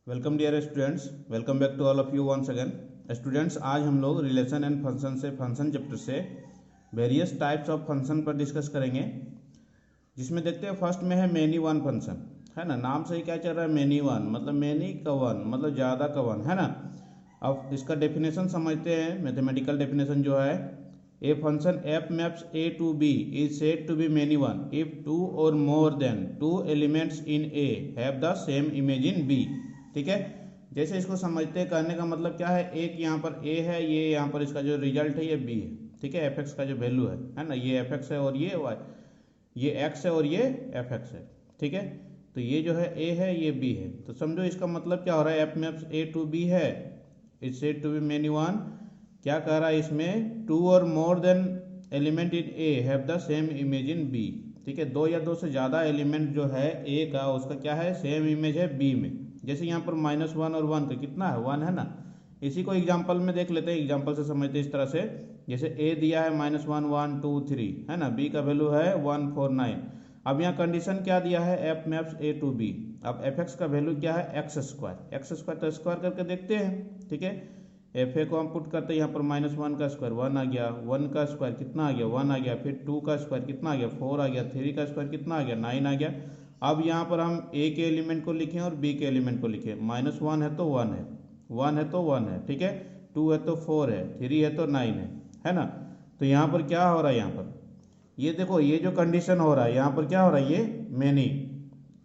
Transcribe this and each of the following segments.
Welcome dear students, welcome back to all of you once again. Students, आज हम लोग relation and function से function chapter से various types of function पर discuss करेंगे, जिसमें देखते हैं फर्स्ट में है मेनी वन फंक्शन, है ना। नाम से ही क्या चल रहा है, मेनी वन मतलब मेनी का वन मतलब ज़्यादा का वन, है ना। अब इसका डेफिनेशन समझते हैं, मैथमेटिकल डेफिनेशन जो है, a function F maps A to B is said to be many one if two or more than two elements in A have the same image in B. ठीक है, जैसे इसको समझते हैं, कहने का मतलब क्या है, एक यहाँ पर ए है, ये यहाँ पर इसका जो रिजल्ट है ये बी है। ठीक है, एफ एक्स का जो वैल्यू है ना, ये एफ एक्स है और ये वाई, ये एक्स है और ये एफ एक्स है। ठीक है, तो ये जो है ए है, ये बी है। तो समझो इसका मतलब क्या हो रहा है, F maps A to B है, is said to be many one. क्या कह रहा है इसमें, two or more than element in A have the same image in B. ठीक है, दो या दो से ज़्यादा एलिमेंट जो है ए का, उसका क्या है, सेम इमेज है बी में। जैसे यहाँ पर -1 और 1 का कितना है, 1 है ना। इसी को एग्जांपल में देख लेते हैं, एग्जांपल से समझते हैं इस तरह से। जैसे ए दिया है -1 1 2 3, है ना, बी का वैल्यू है 1 4 9। अब यहाँ कंडीशन क्या दिया है, F maps A to B. अब एफ एक्स का वैल्यू क्या है, एक्स स्क्वायर तो स्क्वायर करके देखते हैं। ठीक है, एफ ए को हम पुट करते हैं यहाँ पर -1 का स्क्वायर 1 आ गया, 1 का स्क्वायर कितना आ गया 1 आ गया, फिर 2 का स्क्वायर कितना आ गया 4 आ गया, 3 का स्क्वायर कितना आ गया 9 आ गया। अब यहाँ पर हम ए के एलिमेंट को लिखें और बी के एलिमेंट को लिखें। -1 है तो 1 है, 1 है तो 1 है, ठीक है, 2 है तो 4 है, 3 है तो 9 है ना। तो यहाँ पर क्या हो रहा है, यहाँ पर ये देखो, ये जो कंडीशन हो रहा है यहाँ पर क्या हो रहा है, ये मेनी,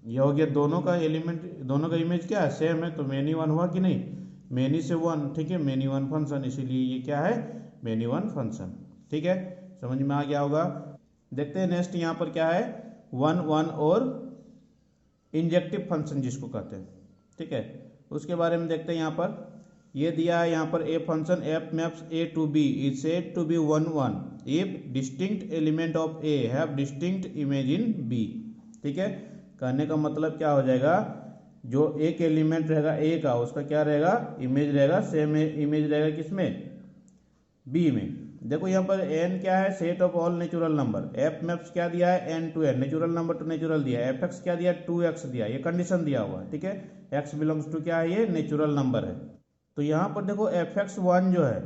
ये हो गया, दोनों का एलिमेंट, दोनों का इमेज क्या है, सेम है, तो मेनी वन हुआ कि नहीं, मेनी से वन। ठीक है, मेनी वन फंक्शन, इसीलिए ये क्या है, मेनी वन फंक्शन। ठीक है, समझ में आ गया होगा। देखते हैं नेक्स्ट यहाँ पर क्या है, 1 1 और इंजेक्टिव फंक्शन जिसको कहते हैं। ठीक है, उसके बारे में देखते हैं। यहाँ पर ये दिया है, यहाँ पर a function F maps A to B is said to be 1 1 if distinct element of A have distinct image in B. ठीक है, कहने का मतलब क्या हो जाएगा, जो एक एलिमेंट रहेगा ए का, उसका क्या रहेगा, इमेज रहेगा, सेम इमेज रहेगा किसमें, बी में। देखो यहाँ पर एन क्या है, set of all natural number. F maps क्या दिया है, N to N, natural number to natural दिया है। एफ एक्स क्या दिया, 2x दिया, ये कंडीशन दिया हुआ है। ठीक है, एक्स बिलोंग्स टू क्या है, ये नेचुरल नंबर है। तो यहाँ पर देखो एफ एक्स 1 जो है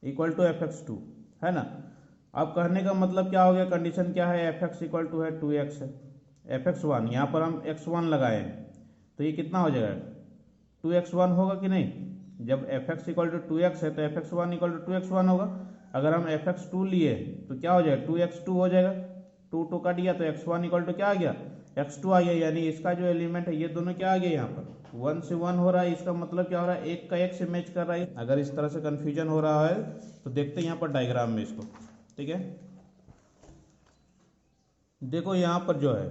इक्वल टू एफ एक्स 2, है ना। अब कहने का मतलब क्या हो गया, कंडीशन क्या है, एफ एक्स इक्वल टू है 2x है, एफ एक्स 1, यहाँ पर हम x1 लगाए हैं, तो ये कितना हो जाएगा, 2x1 होगा कि नहीं। जब F x equal to 2x है तो F x 1 equal to 2x1 होगा। अगर हम एफ एक्स 2 लिए तो क्या हो जाएगा, 2x2 हो जाएगा, 2 2 काट दिया तो x1 इक्वल टू क्या आ गया, x2 आ गया। यानी इसका जो एलिमेंट है, ये दोनों क्या आ गया, यहाँ पर 1 से 1 हो रहा है। इसका मतलब क्या हो रहा है, एक का एक से मैच कर रहा है। अगर इस तरह से कन्फ्यूजन हो रहा है तो देखते हैं यहाँ पर डायग्राम में इसको। ठीक है, देखो यहाँ पर जो है,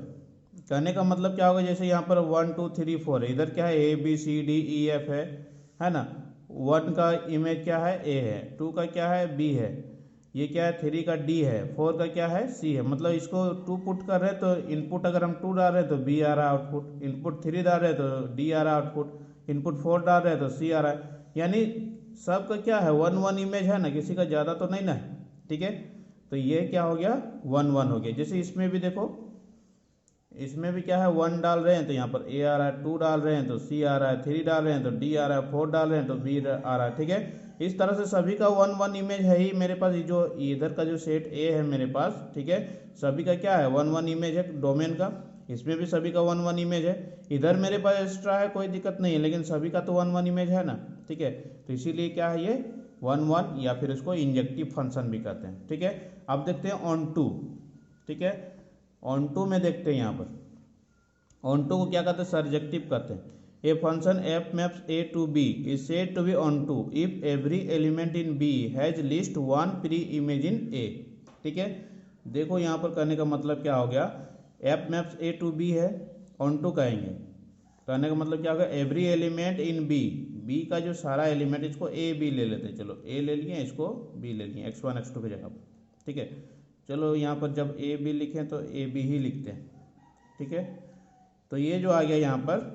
कहने का मतलब क्या होगा, जैसे यहाँ पर 1 2 3 4 है, इधर क्या है, A B C D E F है ना। 1 का इमेज क्या है, ए है, 2 का क्या है, बी है, ये क्या है, 3 का डी है, 4 का क्या है, सी है। मतलब इसको 2 पुट कर रहे हैं तो इनपुट अगर हम 2 डाल रहे हैं तो बी आ रहा है आउटपुट, इनपुट 3 डाल रहे हैं तो डी आ रहा है आउटपुट, इनपुट 4 डाल रहे हैं तो सी आ रहा है। यानी सबका क्या है, 1 1 इमेज है ना, किसी का ज़्यादा तो नहीं ना। ठीक है, तो ये क्या हो गया, 1 1 हो गया। जैसे इसमें भी देखो, इसमें भी क्या है, 1 डाल रहे हैं तो यहाँ पर ए आ रहा है, 2 डाल रहे हैं तो सी आ रहा है, 3 डाल रहे हैं तो डी आ रहा है, 4 डाल रहे हैं तो बी आ रहा है। ठीक है, इस तरह से सभी का 1 1 इमेज है ही मेरे पास। जो इधर का जो सेट ए है मेरे पास, ठीक है, सभी का क्या है, 1 1 इमेज है डोमेन का। इसमें भी सभी का 1 1 इमेज है। इधर मेरे पास एक्स्ट्रा है, कोई दिक्कत नहीं है, लेकिन सभी का तो 1 1 इमेज है ना। ठीक है, तो इसीलिए क्या है, ये 1 1, या फिर इसको इंजेक्टिव फंक्शन भी कहते हैं। ठीक है, अब देखते हैं ऑन टू। ठीक है, ऑन टू में देखते हैं, यहाँ पर ऑन टू को क्या कहते हैं, सर्जेक्टिव कहते हैं। A function F maps A to B is said to be onto if every element in B has least 1 preimage in A. ठीक है, देखो यहाँ पर कहने का मतलब क्या हो गया, F maps A to B है, ऑन टू कहेंगे, कहने का मतलब क्या होगा, every element in B, B का जो सारा एलिमेंट, इसको ए बी ले लेते हैं, चलो ए ले लिए, इसको बी ले लिए, x1 x2 की जगह पर। ठीक है, चलो यहाँ पर जब ए बी लिखें तो ए बी ही लिखते हैं। ठीक है, तो ये जो आ गया यहाँ पर,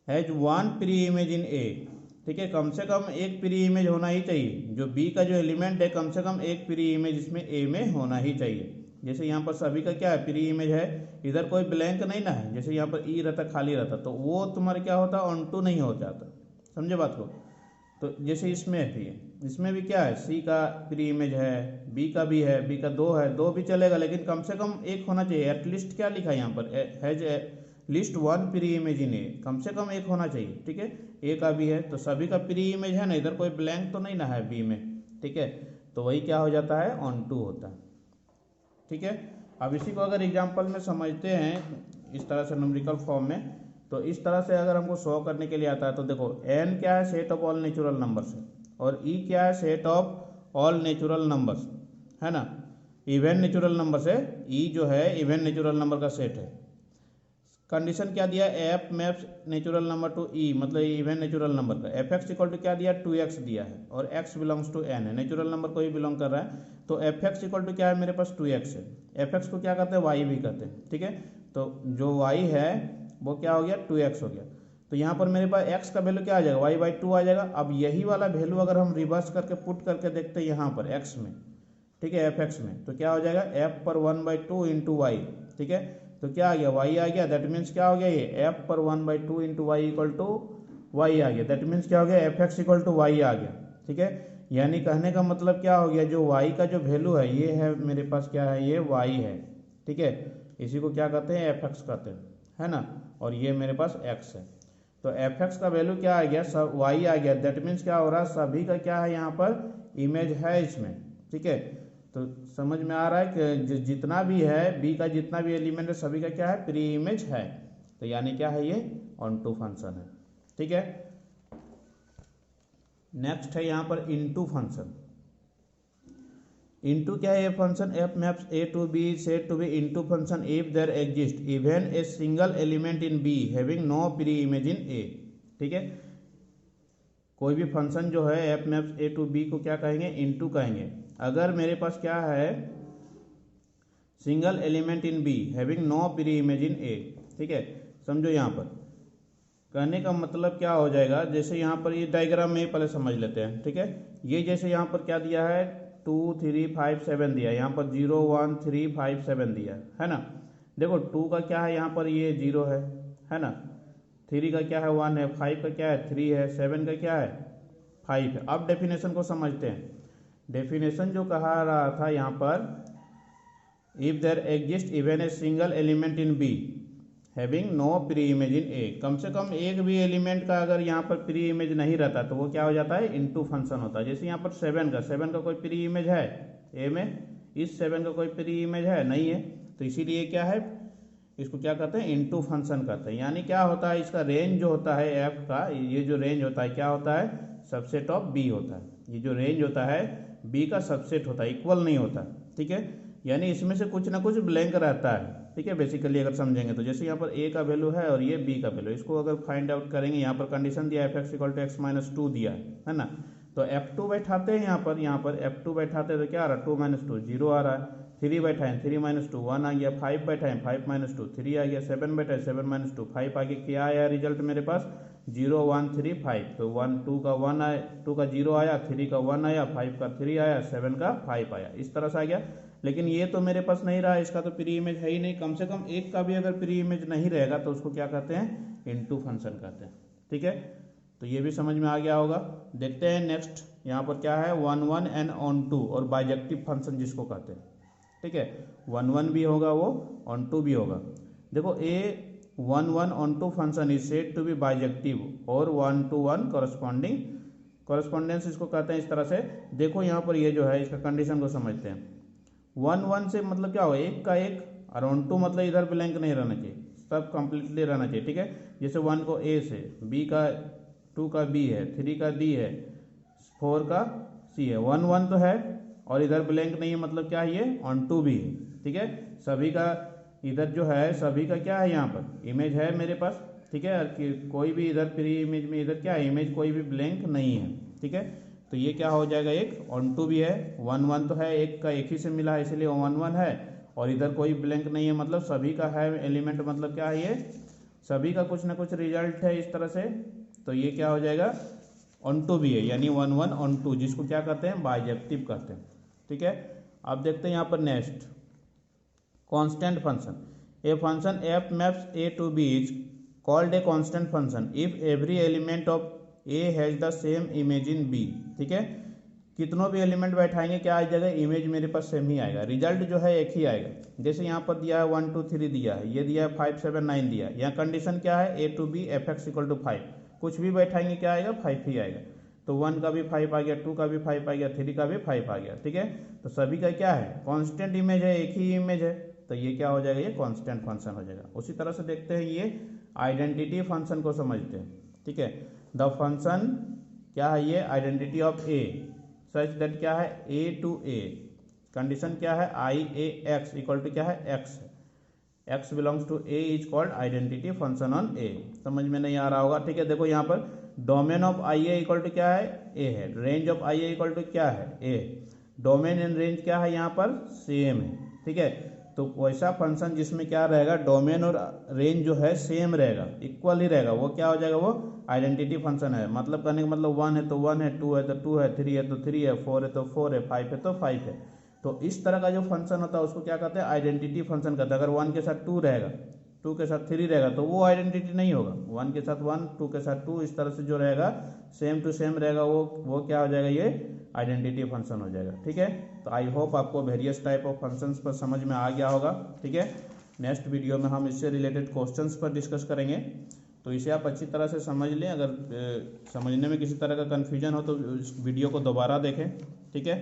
has 1 preimage in A. ठीक है, कम से कम एक प्री इमेज होना ही चाहिए, जो बी का जो एलिमेंट है, कम से कम एक प्री इमेज इसमें ए में होना ही चाहिए। जैसे यहाँ पर सभी का क्या है, प्री इमेज है, इधर कोई ब्लैंक नहीं ना है, जैसे यहाँ पर ई रहता खाली रहता तो वो तुम्हारा क्या होता, ऑन टू नहीं हो जाता। समझे बात को। तो जैसे इसमें भी इसमें भी क्या है, सी का प्री इमेज है, बी का भी है, बी का दो है, दो भी चलेगा लेकिन कम से कम एक होना चाहिए। एटलीस्ट क्या लिखा है यहाँ पर, has least one preimage in A, कम से कम एक होना चाहिए। ठीक है, ए का भी है तो सभी का प्री इमेज है ना, इधर कोई ब्लैंक तो नहीं ना है बी में। ठीक है, तो वही क्या हो जाता है, ऑन टू होता है। ठीक है, अब इसी को अगर एग्जाम्पल में समझते हैं इस तरह से न्यूमेरिकल फॉर्म में, तो इस तरह से अगर हमको शो करने के लिए आता है तो देखो एन क्या है, set of all natural numbers है, और ई क्या है, set of all natural numbers है ना, इवन नेचुरल नंबर्स है, ई जो है इवन नेचुरल नंबर का सेट है। कंडीशन क्या दिया, f maps natural number to E, मतलब इवन नेचुरल नंबर का, एफ एक्स इक्वल टू क्या दिया, 2x दिया है, और x बिलोंग्स टू n है, नेचुरल नंबर को ही बिलोंग कर रहा है, तो एफ एक्स इक्वल टू क्या है मेरे पास 2x है। एफ एक्स को क्या कहते हैं, y भी कहते हैं। ठीक है, तो जो y है वो क्या हो गया, 2x हो गया। तो यहाँ पर मेरे पास x का वैल्यू क्या आ जाएगा, y/2 आ जाएगा। अब यही वाला वैल्यू अगर हम रिवर्स करके पुट करके देखते हैं यहाँ पर x में, ठीक है, एफ एक्स में, तो क्या हो जाएगा, f पर 1/2 इंटू वाई। ठीक है, तो क्या आ गया, y आ गया, दैट मीन्स क्या हो गया, ये f पर 1/2 into y equal to y आ गया, दैट मीन्स क्या हो गया, f x equal to y आ गया। ठीक है, यानी कहने का मतलब क्या हो गया, जो y का जो वैल्यू है ये है मेरे पास क्या है, ये y है। ठीक है, इसी को क्या कहते हैं, एफ एक्स कहते हैं, है ना, और ये मेरे पास x है। तो एफ एक्स का वैल्यू क्या आ गया, सब y आ गया, दैट मीन्स क्या हो रहा है, सभी का क्या है यहाँ पर इमेज है इसमें। ठीक है, तो समझ में आ रहा है कि जितना भी है बी का जितना भी एलिमेंट है सभी का क्या है, प्री इमेज है, तो यानी क्या है, ये ऑन टू फंक्शन है। ठीक है, नेक्स्ट है यहाँ पर इनटू फंक्शन। इनटू क्या है, ये function F maps A to B said to be into function if there exist even a single element in B having no preimage in A. ठीक है, कोई भी फंक्शन जो है F maps A to B को क्या कहेंगे, into कहेंगे। अगर मेरे पास क्या है, single element in B having no preimage in A. ठीक है, समझो यहाँ पर कहने का मतलब क्या हो जाएगा, जैसे यहाँ पर ये डायग्राम में पहले समझ लेते हैं। ठीक है, ये जैसे यहाँ पर क्या दिया है, 2 3 5 7 दिया है, यहाँ पर 0 1 3 5 7 दिया है ना। देखो 2 का क्या है, यहाँ पर ये 0 है ना, 3 का क्या है 1 है, 5 का क्या है 3 है, 7 का क्या है 5 है। अब डेफिनेशन को समझते हैं। डेफिनेशन जो कहा रहा था यहाँ पर, if there exist even a single element in B having no preimage in A, कम से कम एक भी एलिमेंट का अगर यहाँ पर प्री इमेज नहीं रहता तो वो क्या हो जाता है, इनटू फंक्शन होता है। जैसे यहाँ पर 7 का कोई प्री इमेज है ए में, इस 7 का कोई प्री इमेज है नहीं है, तो इसीलिए क्या है, इसको क्या कहते हैं, इनटू फंक्शन कहते हैं। यानी क्या होता है, इसका रेंज जो होता है एफ का, ये जो रेंज होता है क्या होता है, सबसेट ऑफ बी होता है। ये जो रेंज होता है बी का सबसेट होता है, इक्वल नहीं होता। ठीक है, यानी इसमें से कुछ ना कुछ ब्लैंक रहता है। ठीक है, बेसिकली अगर समझेंगे तो जैसे यहाँ पर ए का वैल्यू है और ये बी का वैल्यू, इसको अगर फाइंड आउट करेंगे, यहाँ पर कंडीशन दिया F x equal to X minus 2 दिया है ना, तो f2 बैठाते हैं यहाँ पर f2 बैठाते हैं तो क्या आ रहा है, 2 - 2 0 आ रहा है, 3 बैठाएं 3 - 2 1 आ गया, 5 बैठाएं 5 - 2 3 आ गया, 7 बैठाएं 7 - 2 5 आ गया। क्या आया रिजल्ट मेरे पास, 0 1 3 5, तो 1 2 का 1 आया, 2 का 0 आया, 3 का 1 आया, 5 का 3 आया, 7 का 5 आया, इस तरह से आ गया। लेकिन ये तो मेरे पास नहीं रहा, इसका तो प्री इमेज है ही नहीं, कम से कम एक का भी अगर प्री इमेज नहीं रहेगा तो उसको क्या कहते हैं, इनटू फंक्शन कहते हैं। ठीक है, तो ये भी समझ में आ गया होगा। देखते हैं नेक्स्ट, यहाँ पर क्या है, 1 1 एंड ऑन टू, और बाइजेक्टिव फंक्शन जिसको कहते हैं। ठीक है, 1 1 भी होगा, वो ऑन टू भी होगा। देखो a 1 1 onto function is said to be bijective और 1 to 1 कॉरस्पॉन्डेंस इसको कहते हैं। इस तरह से देखो यहाँ पर ये जो है इसका कंडीशन को समझते हैं। 1 1 से मतलब क्या होगा, एक का एक, और ऑन टू मतलब इधर ब्लैंक नहीं रहना चाहिए, सब कंप्लीटली रहना चाहिए। ठीक है, जैसे 1 को ए से, बी का 2 का बी है, 3 का डी है, 4 का सी है, 1 1 तो है और इधर ब्लैंक नहीं है, मतलब क्या है, ये ऑन टू भी है। ठीक है, सभी का इधर जो है सभी का क्या है, यहाँ पर इमेज है मेरे पास। ठीक है, कोई भी इधर प्री इमेज में इधर क्या है, इमेज कोई भी ब्लैंक नहीं है। ठीक है, तो ये क्या हो जाएगा, एक ऑन टू भी है, 1 1 तो है, एक का एक ही से मिला है इसलिए 1 1 है, और इधर कोई ब्लैंक नहीं है, मतलब सभी का है एलिमेंट, मतलब क्या है, ये सभी का कुछ ना कुछ रिजल्ट है इस तरह से। तो ये क्या हो जाएगा, ऑन टू भी है, यानी 1 1 ऑन टू, जिसको क्या कहते हैं, बाइजेक्टिव कहते हैं। ठीक है, अब देखते हैं यहाँ पर next, constant function. A function f maps a to b is called a constant function if every element of a has the same image in b. ठीक है, कितनों भी एलिमेंट बैठाएंगे क्या आ जाएगा, इमेज मेरे पास सेम ही आएगा, रिजल्ट जो है एक ही आएगा। जैसे यहाँ पर दिया है 1 2 3 दिया है, ये दिया है 5 7 9 दिया है, यहाँ कंडीशन क्या है a to b f(x) = 5, कुछ भी बैठाएंगे क्या आएगा, 5 ही आएगा। तो 1 का भी 5 आ गया, 2 का भी 5 आ गया, 3 का भी 5 आ गया। ठीक है, तो सभी का क्या है, कांस्टेंट इमेज है, एक ही इमेज है, तो ये क्या हो जाएगा, ये कांस्टेंट फंक्शन हो जाएगा। उसी तरह से देखते हैं ये आइडेंटिटी फंक्शन को समझते हैं। ठीक है, द फंक्शन क्या है, ये identity of A such that क्या है, a to a, कंडीशन क्या है, i a x equal to क्या है, x belongs to a is called identity function on a। समझ में नहीं आ रहा होगा। ठीक है, देखो यहाँ पर domain of I A equal to क्या है, a है, range of I A equal to क्या है, a, डोमेन एंड रेंज क्या है यहाँ पर, सेम है। ठीक है, तो वैसा फंक्शन जिसमें क्या रहेगा, डोमेन और रेंज जो है सेम रहेगा, इक्वल ही रहेगा, वो क्या हो जाएगा, वो आइडेंटिटी फंक्शन है। मतलब कहने का मतलब 1 है तो 1 है, 2 है तो 2 है, 3 है तो 3 है, 4 है तो 4 है, 5 है तो 5 है। तो इस तरह का जो फंक्शन होता है उसको क्या कहते हैं, आइडेंटिटी फंक्शन कहते हैं। अगर 1 के साथ 2 रहेगा, 2 के साथ 3 रहेगा तो वो आइडेंटिटी नहीं होगा, 1 के साथ 1, 2 के साथ 2, इस तरह से जो रहेगा सेम टू सेम रहेगा, वो क्या हो जाएगा, ये आइडेंटिटी फंक्शन हो जाएगा। ठीक है, तो आई होप आपको वेरियस टाइप ऑफ फंक्शंस पर समझ में आ गया होगा। ठीक है, नेक्स्ट वीडियो में हम इससे रिलेटेड क्वेश्चंस पर डिस्कस करेंगे, तो इसे आप अच्छी तरह से समझ लें। अगर समझने में किसी तरह का कन्फ्यूजन हो तो इस वीडियो को दोबारा देखें। ठीक है,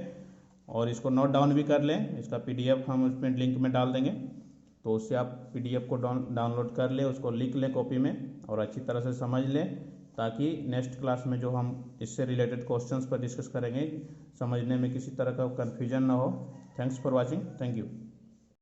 और इसको नोट डाउन भी कर लें, इसका PDF हम उसमें लिंक में डाल देंगे, तो उससे आप PDF को डाउनलोड कर लें, उसको लिख लें कॉपी में और अच्छी तरह से समझ लें, ताकि नेक्स्ट क्लास में जो हम इससे रिलेटेड क्वेश्चंस पर डिस्कस करेंगे समझने में किसी तरह का कन्फ्यूजन ना हो। Thanks for watching, thank you.